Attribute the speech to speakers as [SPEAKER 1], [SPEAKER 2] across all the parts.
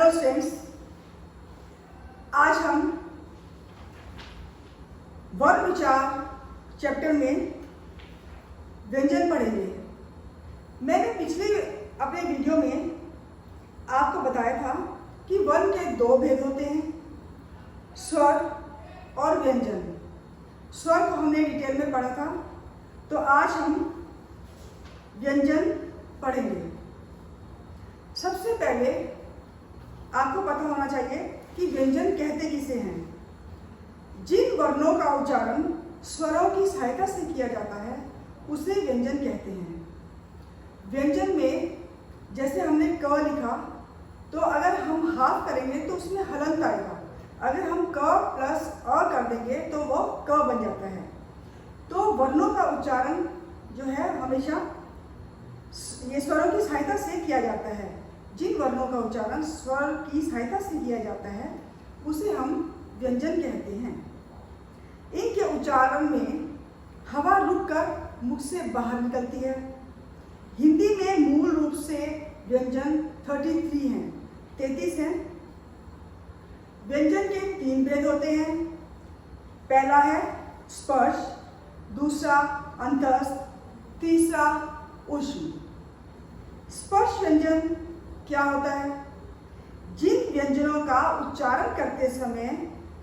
[SPEAKER 1] Hello students, आज हम वर्ण विचार चैप्टर में व्यंजन पढ़ेंगे। मैंने पिछले अपने वीडियो में आपको बताया था कि वर्ण के दो भेद होते हैं, स्वर और व्यंजन। स्वर को हमने डिटेल में पढ़ा था, तो आज हम व्यंजन पढ़ेंगे। सबसे पहले आपको पता होना चाहिए कि व्यंजन कहते किसे हैं। जिन वर्णों का उच्चारण स्वरों की सहायता से किया जाता है उसे व्यंजन कहते हैं। व्यंजन में जैसे हमने क लिखा, तो अगर हम हाफ करेंगे तो उसमें हलंत आएगा। अगर हम क प्लस अ कर देंगे तो वो क बन जाता है। तो वर्णों का उच्चारण जो है हमेशा ये स्वरों की सहायता से किया जाता है। जिन वर्णों का उच्चारण स्वर की सहायता से किया जाता है उसे हम व्यंजन कहते हैं। इनके उच्चारण में हवा रुककर मुख से बाहर निकलती है। हिंदी में मूल रूप से व्यंजन 33 हैं। व्यंजन के 3 भेद होते हैं। पहला है स्पर्श, दूसरा अंतस्थ, तीसरा ऊष्म। स्पर्श व्यंजन क्या होता है? जिन व्यंजनों का उच्चारण करते समय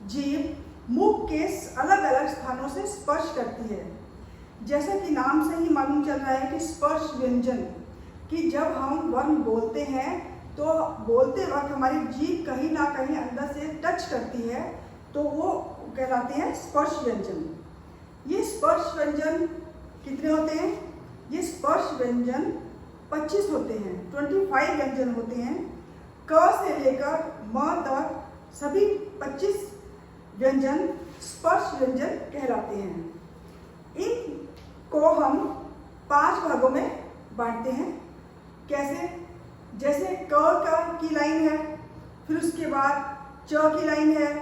[SPEAKER 1] जीभ मुख के अलग अलग स्थानों से स्पर्श करती है। जैसा कि नाम से ही मालूम चल रहा है कि स्पर्श व्यंजन, कि जब हम वर्ण बोलते हैं तो बोलते वक्त हमारी जीभ कहीं ना कहीं अंदर से टच करती है, तो वो कहलाते हैं स्पर्श व्यंजन। ये स्पर्श व्यंजन कितने होते हैं? ये स्पर्श व्यंजन 25 होते हैं, 25 व्यंजन होते हैं। क से लेकर म तक सभी 25 व्यंजन स्पर्श व्यंजन कहलाते हैं। इनको हम 5 भागों में बांटते हैं। कैसे? जैसे क की लाइन है, फिर उसके बाद च की लाइन है,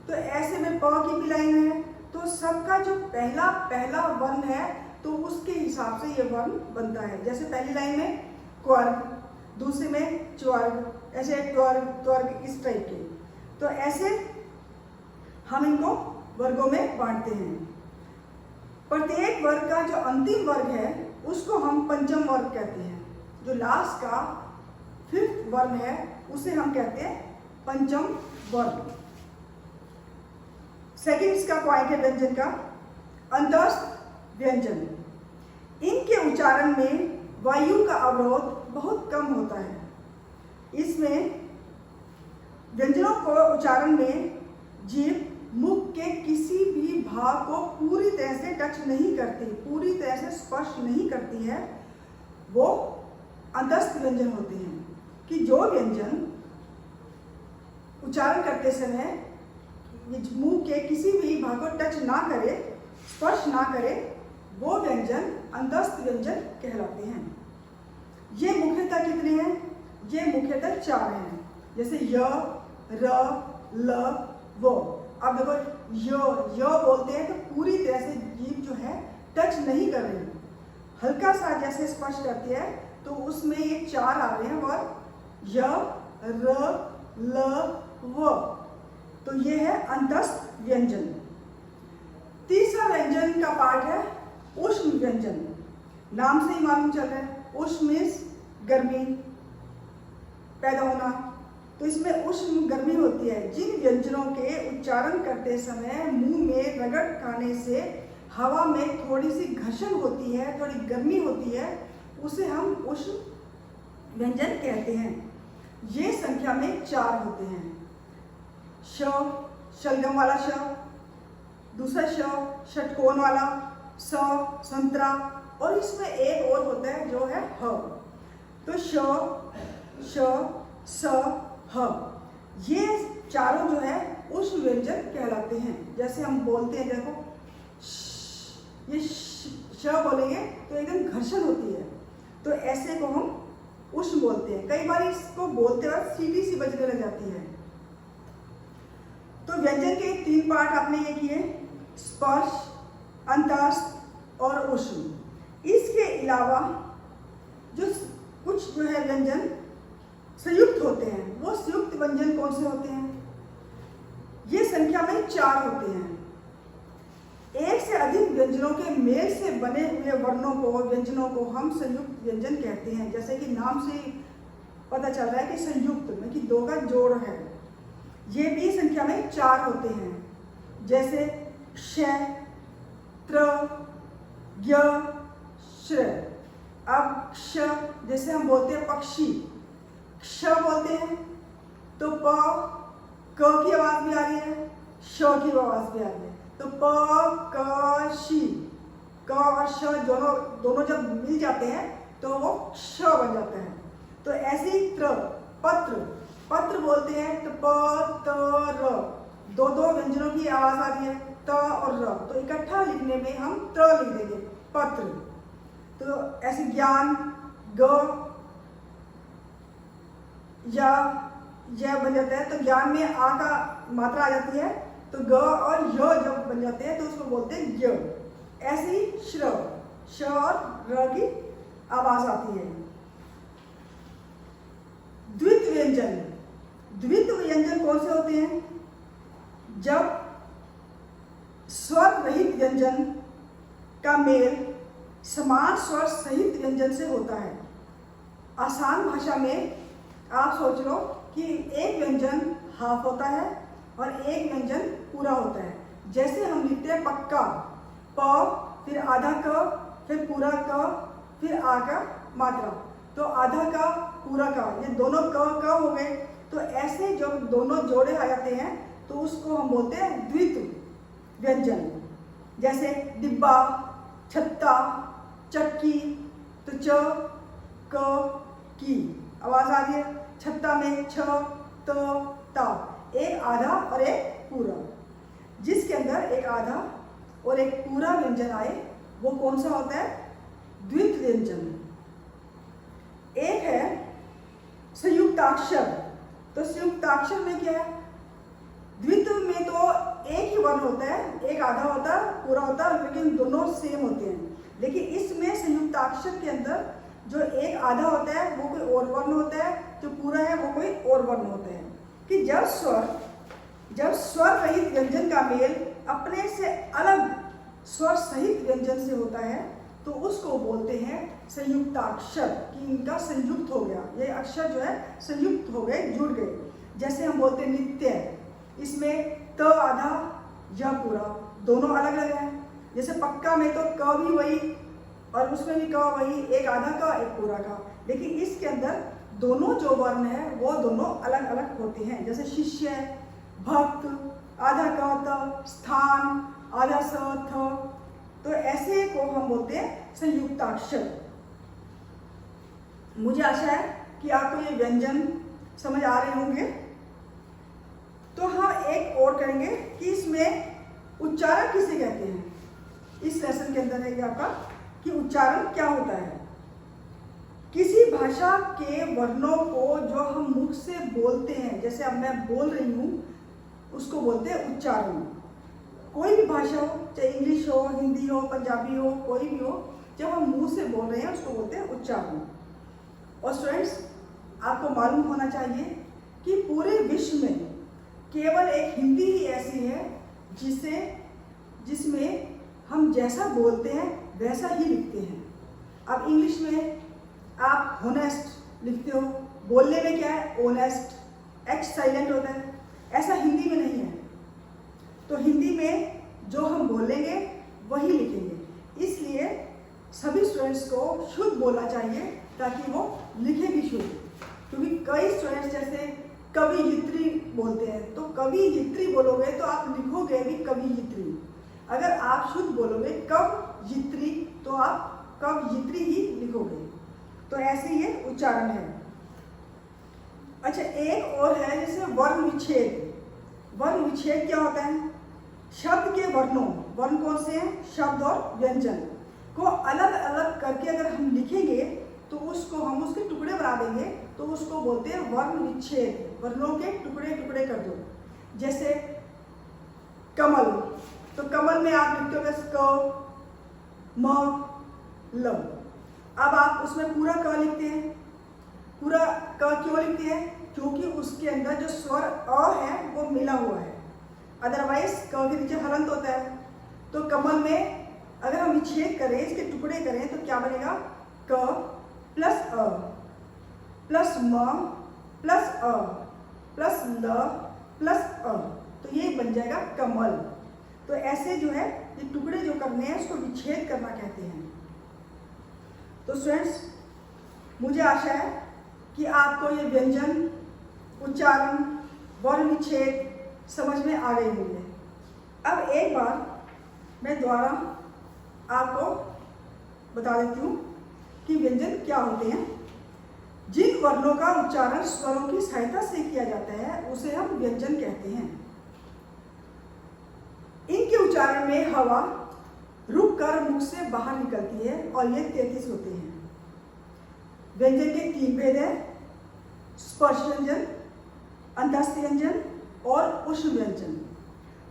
[SPEAKER 1] तो ऐसे में प की भी लाइन है। तो सबका जो पहला वर्ण है तो उसके हिसाब से ये वर्ण बनता है। जैसे पहली लाइन में क्वर्ग, दूसरे में च्वर्ग, ऐसे त्वर्ग, त्वर्ग, इस टाइप के। तो ऐसे हम इनको वर्गों में बांटते हैं। प्रत्येक वर्ग का जो अंतिम वर्ग है उसको हम पंचम वर्ग कहते हैं। जो लास्ट का 5th वर्ण है उसे हम कहते हैं पंचम वर्ग। सेकंड इसका पॉइंट है व्यंजन का अंतस्थ व्यंजन। इनके उच्चारण में वायु का अवरोध बहुत कम होता है। इसमें व्यंजनों को उच्चारण में जीभ मुख के किसी भी भाग को पूरी तरह से टच नहीं करती, पूरी तरह से स्पर्श नहीं करती है। वो अंतस्थ व्यंजन होते हैं कि जो व्यंजन उच्चारण करते समय मुंह के किसी भी भाग को टच ना करे, स्पर्श ना करे, वो व्यंजन अंतस्थ व्यंजन कहलाते हैं। ये मुख्यतः कितने हैं? ये मुख्यतः 4 हैं। जैसे य, र, ल, वो। अब देखो य बोलते हैं तो पूरी तरह से जीभ जो है टच नहीं कर रही, हल्का सा जैसे स्पर्श करती है, तो उसमें ये 4 आ रहे हैं वर्ग, य, र, ल, व। तो ये है अंतस्थ व्यंजन। तीसरा व्यंजन का पार्ट है ऊष्म व्यंजन। नाम से ही मालूम चल रहा है, ऊष्म मीन्स गर्मी पैदा होना। तो इसमें ऊष्म गर्मी होती है। जिन व्यंजनों के उच्चारण करते समय मुंह में रगड़ खाने से हवा में थोड़ी सी घर्षण होती है, थोड़ी गर्मी होती है, उसे हम ऊष्म व्यंजन कहते हैं। ये संख्या में 4 होते हैं। श, शलगम वाला श, दूसरा श, षटकोण वाला, स, संतरा, और इसमें एक और होता है जो है ह। तो श, श, स, ह, ये चारों जो है ऊष्म व्यंजन कहलाते हैं। जैसे हम बोलते हैं, देखो ये श बोलेंगे तो एकदम घर्षण होती है, तो ऐसे को हम ऊष्म बोलते हैं। कई बार इसको बोलते वक्त सीटी सी बजने लग जाती है। तो व्यंजन के 3 पार्ट आपने ये किए, स्पर्श, अंतस्थ और ऊष्म। इसके अलावा जो कुछ जो है व्यंजन संयुक्त होते हैं। वो संयुक्त व्यंजन कौन से होते हैं? ये संख्या में 4 होते हैं। एक से अधिक व्यंजनों के मेल से बने हुए वर्णों को, व्यंजनों को हम संयुक्त व्यंजन कहते हैं। जैसे कि नाम से पता चल रहा है कि संयुक्त में कि 2 का जोड़ है। ये भी संख्या में 4 होते हैं। जैसे श, त्र, य, श्र। अब क्ष, जैसे हम बोलते हैं पक्षी, क्ष बोलते हैं तो प, क की आवाज भी आ रही है, श की आवाज भी आ रही है। तो प, क, शी, क और श दोनों जब मिल जाते हैं तो वो श बन जाता है। तो ऐसे ही त्र, पत्र, पत्र बोलते हैं तो प, त, र, दो व्यंजनों की आवाज आ रही है, त और र, तो इकट्ठा लिखने में हम त्र लिख देंगे, पत्र। तो ऐसे ज्ञान, ग, या यह बन जाता है। तो ज्ञान में आ का मात्रा आ जाती है, तो ग और य जब बन जाते हैं तो उसको बोलते हैं य। ऐसे ही श्र, श और र की आवाज आती है। द्वित्व व्यंजन, द्वित्व व्यंजन कौन से होते हैं? जब स्वर रहित व्यंजन का मेल समान स्वर सहित व्यंजन से होता है। आसान भाषा में आप सोच लो कि एक व्यंजन हाफ होता है और एक व्यंजन पूरा होता है। जैसे हम लिखते हैं पक्का, प, फिर आधा क, फिर पूरा क, फिर आ का मात्रा, तो आधा का, पूरा का, ये दोनों क हो गए। तो ऐसे जब दोनों जोड़े आ जाते हैं तो उसको हम बोलते हैं द्वित्व व्यंजन। जैसे डिब्बा, छत्ता, चक्की, तो च, क, की आवाज आ रही है। छत्ता में छ, त, ता, एक आधा और एक पूरा। जिसके अंदर एक आधा और एक पूरा व्यंजन आए वो कौन सा होता है? द्वित्व व्यंजन। एक है संयुक्ताक्षर। तो संयुक्ताक्षर में क्या है? द्वित्व में तो एक ही वर्ण होता है, एक आधा होता है, पूरा होता है, लेकिन दोनों सेम होते हैं। लेकिन इसमें संयुक्ताक्षर के अंदर जो एक आधा होता है वो कोई और वर्ण होता है, जो पूरा है वो कोई और वर्ण होता है। कि जब स्वर रहित व्यंजन का मेल अपने से अलग स्वर सहित व्यंजन से होता है तो उसको बोलते हैं संयुक्ताक्षर, कि इनका संयुक्त हो गया, ये अक्षर जो है संयुक्त हो गए, जुड़ गए। जैसे हम बोलते हैं नित्य, इसमें त आधा, य पूरा, दोनों अलग अलग हैं। जैसे पक्का में तो क भी वही और उसमें भी क वही, एक आधा का एक पूरा का, लेकिन इसके अंदर दोनों जो वर्ण है वो दोनों अलग अलग होते हैं। जैसे शिष्य, भक्त, आधा क, त, स्थान, आधा स, थ, तो ऐसे को हम बोलते हैं संयुक्ताक्षर। मुझे आशा है कि आपको ये व्यंजन समझ आ रहे होंगे। तो हम एक और करेंगे कि इसमें उच्चारण किसे कहते हैं। इस लेसन के अंदर है आपका कि उच्चारण क्या होता है। किसी भाषा के वर्णों को जो हम मुख से बोलते हैं, जैसे अब मैं बोल रही हूँ, उसको बोलते हैं उच्चारण। कोई भी भाषा हो, चाहे इंग्लिश हो, हिंदी हो, पंजाबी हो, कोई भी हो, जब हम मुंह से बोल रहे हैं उसको बोलते हैं उच्चारण। और स्टूडेंट्स, आपको मालूम होना चाहिए कि पूरे विश्व में केवल एक हिंदी ही ऐसी है जिसमें हम जैसा बोलते हैं वैसा ही लिखते हैं। अब इंग्लिश में आप होनेस्ट लिखते हो, बोलने में क्या है ओनेस्ट, एच साइलेंट होता है, ऐसा हिंदी में नहीं है। तो हिंदी में जो हम बोलेंगे वही लिखेंगे। इसलिए सभी स्टूडेंट्स को शुद्ध बोलना चाहिए ताकि वो लिखे भी शुद्ध। क्योंकि कई स्टूडेंट्स जैसे कवियित्री बोलते हैं, तो कवियित्री बोलोगे तो आप लिखोगे भी कवियित्री। अगर आप शुद्ध बोलोगे कवयित्री तो आप कवयित्री ही लिखोगे। तो ऐसे ये उच्चारण है। अच्छा, एक और है जैसे वर्ण विच्छेद। वर्ण विच्छेद क्या होता है? शब्द के वर्णों, वर्ण कौन से हैं? शब्द और व्यंजन को अलग अलग करके अगर हम लिखेंगे तो उसको हम उसके टुकड़े बना देंगे, तो उसको बोलते हैं वर्ण विच्छेद। वर्णों के टुकड़े टुकड़े कर दो। जैसे कमल, तो कमल में आप लिखते हो बस क, म, ल। अब आप उसमें पूरा क लिखते हैं, पूरा क क्यों लिखते हैं? क्योंकि उसके अंदर जो स्वर अ है वो मिला हुआ है, अदरवाइज क के नीचे हलंत होता है। तो कमल में अगर हम विच्छेद करें, इसके टुकड़े करें तो क्या बनेगा? क प्लस अ प्लस म प्लस अ प्लस ल प्लस अ, तो ये बन जाएगा कमल। तो ऐसे जो है ये टुकड़े जो करने हैं उसको विच्छेद करना कहते हैं। तो स्टूडेंट्स, मुझे आशा है कि आपको ये व्यंजन, उच्चारण, वर्ण विच्छेद समझ में आ गई होंगे। अब एक बार मैं दोबारा आपको बता देती हूँ कि व्यंजन क्या होते हैं। जिन वर्णों का उच्चारण स्वरों की सहायता से किया जाता है उसे हम व्यंजन कहते हैं। इनके उच्चारण में हवा रुक कर मुख से बाहर निकलती है और ये 33 होते हैं। व्यंजन के 3 भेद हैं, स्पर्श व्यंजन, अंतस्थ व्यंजन और उष्ण व्यंजन।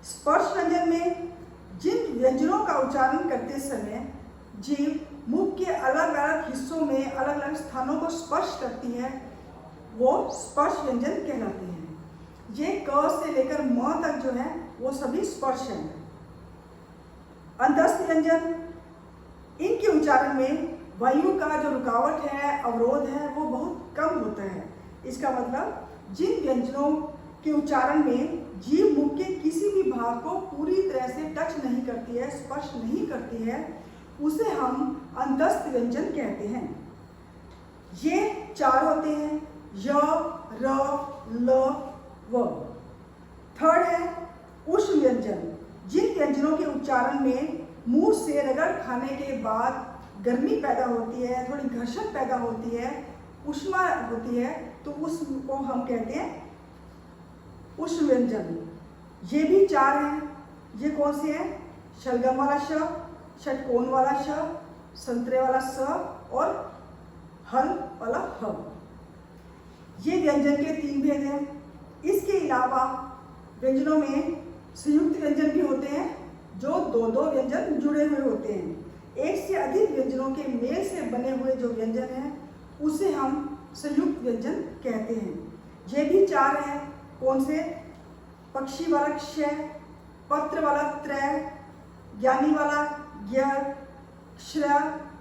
[SPEAKER 1] स्पर्श व्यंजन में जिन व्यंजनों का उच्चारण करते समय जीभ मुख के अलग अलग हिस्सों में अलग अलग स्थानों को स्पर्श करती है वो स्पर्श व्यंजन कहलाते हैं। ये क से लेकर म तक जो है वो सभी स्पर्श हैं। अंतस्थ व्यंजन, इनके उच्चारण में वायु का जो रुकावट है, अवरोध है, वो बहुत कम होता है। इसका मतलब जिन व्यंजनों के उच्चारण में जीभ मुख के किसी भी भाग को पूरी तरह से टच नहीं करती है, स्पर्श नहीं करती है, उसे हम अंतस्थ व्यंजन कहते हैं। ये 4 होते हैं, य, र, ल, व। थर्ड है उष्ण व्यंजन। जिन व्यंजनों के उच्चारण में मुंह से रगड़ खाने के बाद गर्मी पैदा होती है, थोड़ी घर्षण पैदा होती है, ऊष्मा होती है, तो उसको हम कहते हैं उष्ण व्यंजन। ये भी 4 हैं। ये कौन से हैं? शलगम वाला श, षटकोण वाला श, संतरे वाला स और हल वाला ह। ये व्यंजन के 3 भेद हैं। इसके अलावा व्यंजनों में संयुक्त व्यंजन भी होते हैं जो 2-2 व्यंजन जुड़े हुए होते हैं। एक से अधिक व्यंजनों के मेल से बने हुए जो व्यंजन हैं उसे हम संयुक्त व्यंजन कहते हैं। ये भी 4 हैं। कौन से? पक्षी वाला क्ष, पत्र वाला त्रय, ज्ञानी वाला ज्ञ, श्र,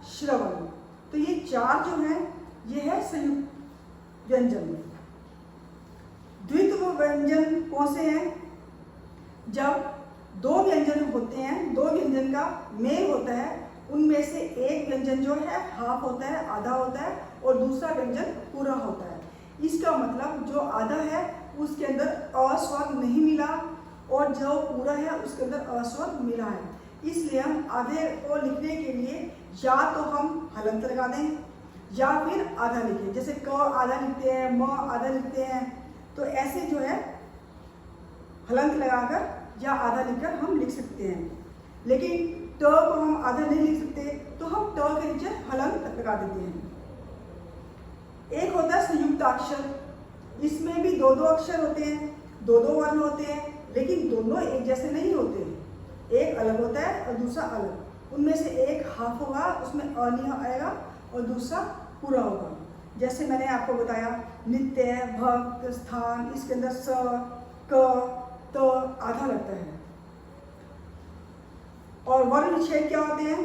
[SPEAKER 1] श्रवण। तो ये 4 जो हैं ये है संयुक्त व्यंजन। द्वित्व व्यंजन कौन से हैं? जब 2 व्यंजन होते हैं, 2 व्यंजन का मेल होता है, उनमें से एक व्यंजन जो है हाफ होता है, आधा होता है, और दूसरा व्यंजन पूरा होता है। इसका मतलब जो आधा है उसके अंदर अ स्वर नहीं मिला और जो पूरा है उसके अंदर अ स्वर मिला है। इसलिए हम आधे को लिखने के लिए या तो हम हलंत लगा दें या फिर आधा लिखें। जैसे क आधा लिखते हैं, म आधा लिखते हैं, तो ऐसे जो है हलंत लगाकर या आधा लिखकर हम लिख सकते हैं। लेकिन ट को हम आधा नहीं लिख सकते तो हम ट के नीचे हलंत लगा देते हैं। एक होता है संयुक्त अक्षर। इसमें भी 2-2 अक्षर होते हैं, 2-2 वर्ण होते हैं, लेकिन दोनों एक जैसे नहीं होते। एक अलग होता है और दूसरा अलग। उनमें से एक हाफ होगा, उसमें अ नहीं आएगा, और दूसरा पूरा होगा। जैसे मैंने आपको बताया नित्य, भक्त, स्थान, इसके अंदर स, क, त आधा लगता है। और वर्ण विच्छेद क्या होते हैं?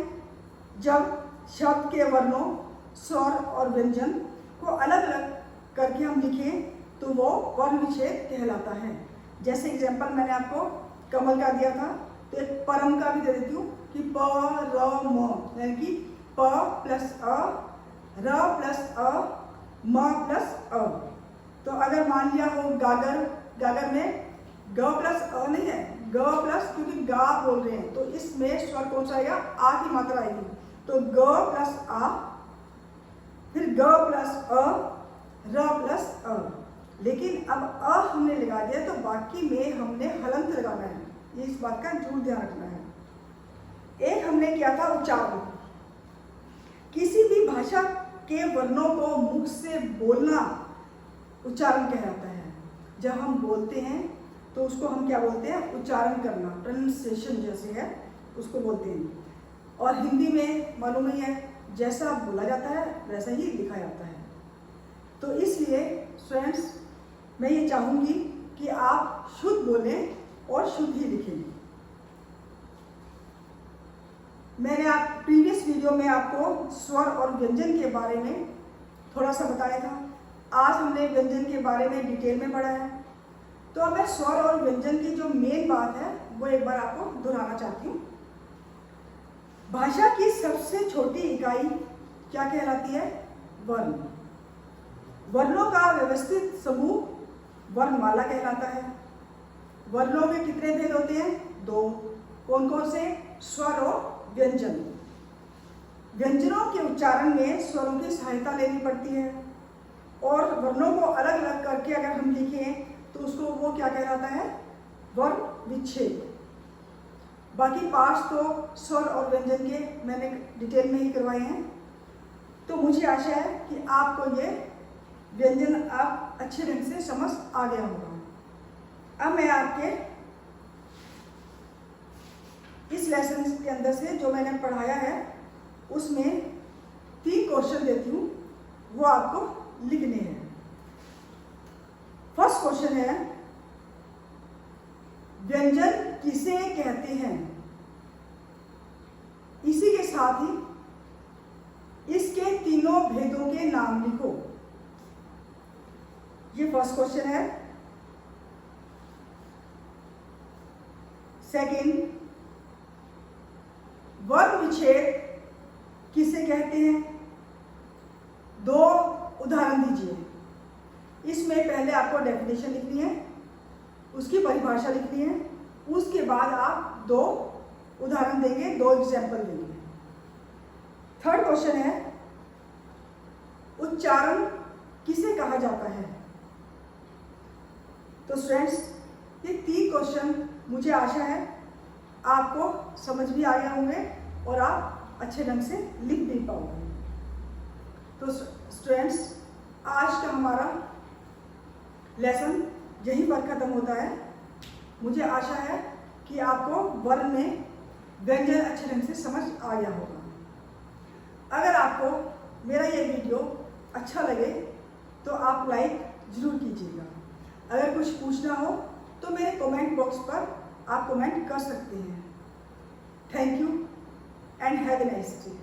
[SPEAKER 1] जब शब्द के वर्णों, स्वर और व्यंजन को अलग अलग करके हम लिखें तो वो वर्ण विच्छेद कहलाता है। जैसे एग्जाम्पल मैंने आपको कमल का दिया था, तो एक परम का भी दे देती हूँ कि प, र, म, यानी कि प प्लस अ, र प्लस अ, म प्लस अ। तो अगर मान लिया हो गागर, गागर में ग प्लस अ नहीं है, ग प्लस, क्योंकि गा बोल रहे हैं तो इसमें स्वर कौन सा आएगा? आ की मात्रा आएगी। तो ग प्लस आ, फिर ग प्लस अ, र प्लस अ। लेकिन अब अ हमने लगा दिया तो बाकी में हमने हलंत लगाना है। ये इस बात का जरूर ध्यान रखना है। एक हमने किया था उच्चारण। किसी भी भाषा के वर्णों को मुख से बोलना उच्चारण कहलाता है। जब हम बोलते हैं तो उसको हम क्या बोलते हैं? उच्चारण करना, प्रोनाउंसिएशन जैसे है उसको बोलते हैं। और हिंदी में मालूम ही है, जैसा बोला जाता है वैसा ही लिखा जाता है। तो इसलिए स्टूडेंट्स मैं ये चाहूँगी कि आप शुद्ध बोलें और शुद्ध ही लिखें। मैंने आप प्रीवियस वीडियो में आपको स्वर और व्यंजन के बारे में थोड़ा सा बताया था। आज हमने व्यंजन के बारे में डिटेल में पढ़ा है। तो अब मैं स्वर और व्यंजन की जो मेन बात है वो एक बार आपको दोहराना चाहती हूँ। भाषा की सबसे छोटी इकाई क्या कहलाती है? वर्ण। वर्णों का व्यवस्थित समूह वर्णमाला कहलाता है। वर्णों में कितने भेद होते हैं? 2। कौन कौन से? स्वर और व्यंजन। व्यंजनों के उच्चारण में स्वरों की सहायता लेनी पड़ती है और वर्णों को अलग अलग करके अगर हम लिखें तो उसको वो क्या कहलाता है? वर्ण विच्छेद। बाकी 5 तो स्वर और व्यंजन के मैंने डिटेल में ही करवाए हैं। तो मुझे आशा है कि आपको ये व्यंजन आप अच्छे ढंग से समझ आ गया होगा। अब मैं आपके इस लेसन के अंदर से जो मैंने पढ़ाया है उसमें 3 क्वेश्चन देती हूँ, वो आपको लिखने हैं। फर्स्ट क्वेश्चन है, व्यंजन किसे कहते हैं? इसी के साथ ही इसके तीनों भेदों के नाम लिखो। ये फर्स्ट क्वेश्चन है। सेकंड, वर्ण विच्छेद किसे कहते हैं? 2 उदाहरण दीजिए। इसमें पहले आपको डेफिनेशन लिखनी है, उसकी परिभाषा लिखनी है, उसके बाद आप 2 उदाहरण देंगे, 2 एग्जाम्पल देंगे। थर्ड क्वेश्चन है, उच्चारण किसे कहा जाता है? तो स्टूडेंट्स ये 3 क्वेश्चन मुझे आशा है आपको समझ भी आ गए होंगे और आप अच्छे ढंग से लिख भी पाओगे। तो स्टूडेंट्स आज का हमारा लेसन यहीं पर ख़त्म होता है। मुझे आशा है कि आपको वर्ण में व्यंजन अच्छे ढंग से समझ आ गया होगा। अगर आपको मेरा ये वीडियो अच्छा लगे तो आप लाइक ज़रूर कीजिएगा। अगर कुछ पूछना हो तो मेरे कमेंट बॉक्स पर आप कमेंट कर सकते हैं। Thank you and have a nice day.